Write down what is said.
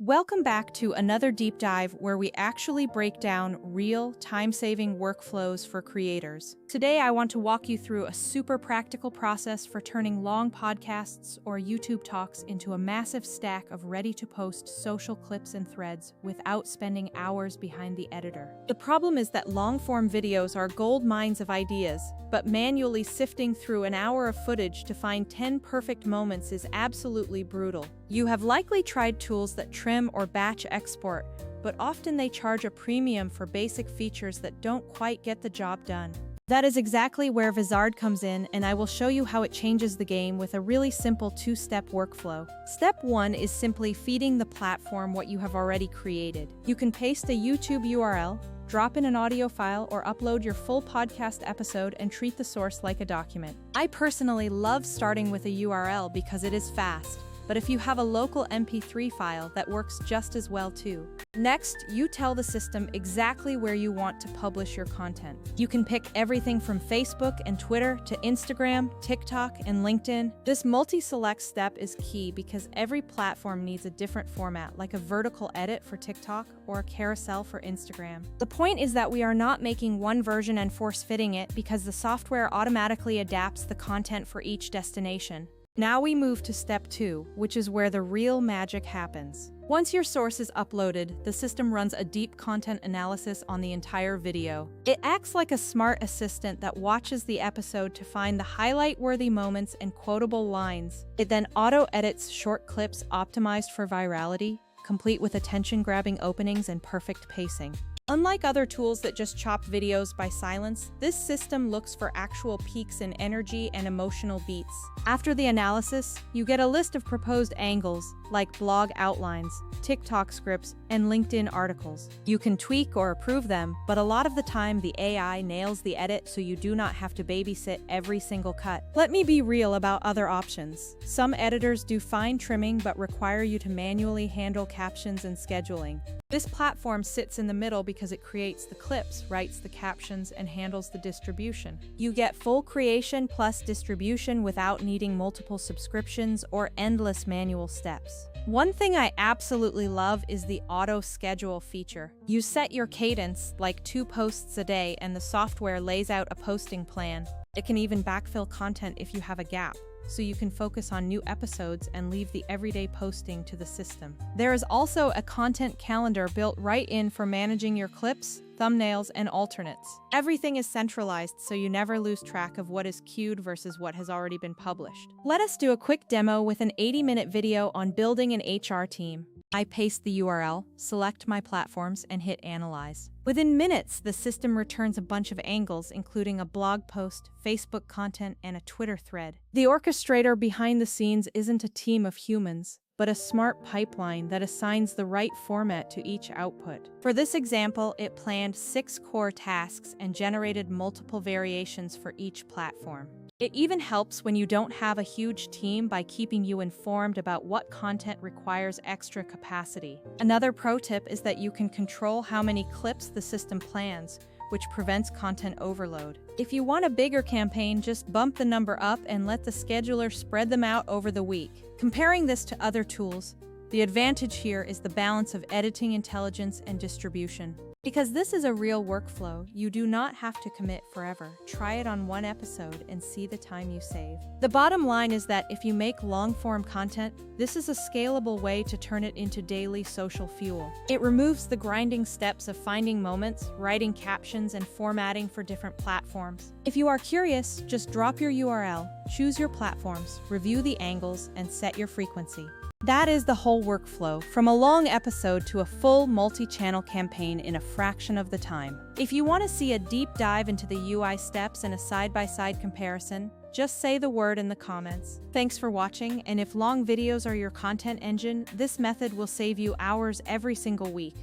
Welcome back to another deep dive where we actually break down real, time-saving workflows for creators. Today, I want to walk you through a super practical process for turning long podcasts or YouTube talks into a massive stack of ready-to-post social clips and threads without spending hours behind the editor. The problem is that long-form videos are gold mines of ideas, but manually sifting through an hour of footage to find 10 perfect moments is absolutely brutal. You have likely tried tools that trim or batch export, but often they charge a premium for basic features that don't quite get the job done. That is exactly where Vizard comes in, and I will show you how it changes the game with a really simple two-step workflow. Step 1 is simply feeding the platform what you have already created. You can paste a YouTube URL, drop in an audio file, or upload your full podcast episode and treat the source like a document. I personally love starting with a URL because it is fast, but if you have a local MP3 file, that works just as well too. Next, you tell the system exactly where you want to publish your content. You can pick everything from Facebook and Twitter to Instagram, TikTok, and LinkedIn. This multi-select step is key because every platform needs a different format, like a vertical edit for TikTok or a carousel for Instagram. The point is that we are not making one version and force-fitting it because the software automatically adapts the content for each destination. Now we move to step 2, which is where the real magic happens. Once your source is uploaded, the system runs a deep content analysis on the entire video. It acts like a smart assistant that watches the episode to find the highlight-worthy moments and quotable lines. It then auto-edits short clips optimized for virality, complete with attention-grabbing openings and perfect pacing. Unlike other tools that just chop videos by silence, this system looks for actual peaks in energy and emotional beats. After the analysis, you get a list of proposed angles, like blog outlines, TikTok scripts, and LinkedIn articles. You can tweak or approve them, but a lot of the time the AI nails the edit so you do not have to babysit every single cut. Let me be real about other options. Some editors do fine trimming but require you to manually handle captions and scheduling. This platform sits in the middle because it creates the clips, writes the captions, and handles the distribution. You get full creation plus distribution without needing multiple subscriptions or endless manual steps. One thing I absolutely love is the auto schedule feature. You set your cadence, like 2 posts a day, and the software lays out a posting plan. It can even backfill content if you have a gap, so you can focus on new episodes and leave the everyday posting to the system. There is also a content calendar built right in for managing your clips, thumbnails, and alternates. Everything is centralized so you never lose track of what is queued versus what has already been published. Let us do a quick demo with an 80-minute video on building an HR team. I paste the URL, select my platforms, and hit Analyze. Within minutes, the system returns a bunch of angles, including a blog post, Facebook content, and a Twitter thread. The orchestrator behind the scenes isn't a team of humans, but a smart pipeline that assigns the right format to each output. For this example, it planned 6 core tasks and generated multiple variations for each platform. It even helps when you don't have a huge team by keeping you informed about what content requires extra capacity. Another pro tip is that you can control how many clips the system plans, which prevents content overload. If you want a bigger campaign, just bump the number up and let the scheduler spread them out over the week. Comparing this to other tools, the advantage here is the balance of editing intelligence and distribution. Because this is a real workflow, you do not have to commit forever. Try it on 1 episode and see the time you save. The bottom line is that if you make long-form content, this is a scalable way to turn it into daily social fuel. It removes the grinding steps of finding moments, writing captions, and formatting for different platforms. If you are curious, just drop your URL, choose your platforms, review the angles, and set your frequency. That is the whole workflow, from a long episode to a full multi-channel campaign in a fraction of the time. If you want to see a deep dive into the UI steps and a side-by-side comparison, just say the word in the comments. Thanks for watching, and if long videos are your content engine, this method will save you hours every single week.